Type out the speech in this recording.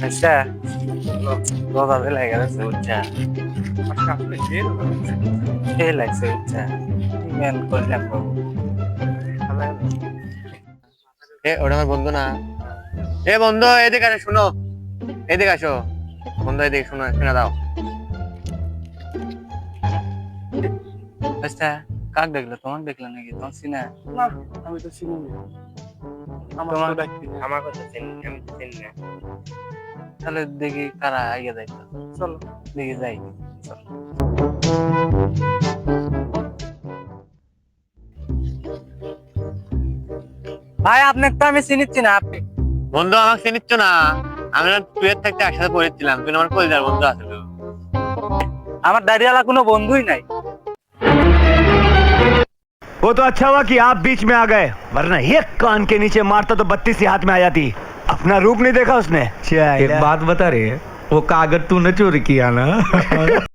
আচ্ছা রোজা দিলে গেছে বুঝছা এ লাগছে বুঝছা মেন করলাম বাবু ওটা আমার বন্ধু না। বন্ধু এদিকে আসো, শুনো, এদিকে আসো বন্ধু, এদিকে শুনো, শুনে দাও। আচ্ছা কাক দেখলে তোমাকে দেখলে নাকি তোমার চিনা না, আমি তো চিনি না। আমার তো ডাকবি না। আমার কথা চিনি, আমি তো চিনি না। তাহলে দেখি কারা আগে যাই চলো। দেখি যাই চল। ভাই আপনাকে তো আমি চিনিচ্ছি না আপনি বন্ধু আমাকে চিনিচ্ছ না? আমরা টুয়েলভ থাকতে একসাথে পড়েছিলাম, তুই আমার কলেজের বন্ধু আসলে। আমার দাঁড়িয়ালা কোনো বন্ধুই নাই वो तो अच्छा हुआ कि आप बीच में आ गए, वरना एक कान के नीचे मारता तो 32 ही हाथ में आ जाती। अपना रूप नहीं देखा उसने। एक बात बता रही है, वो कागज तूने चोरी किया ना?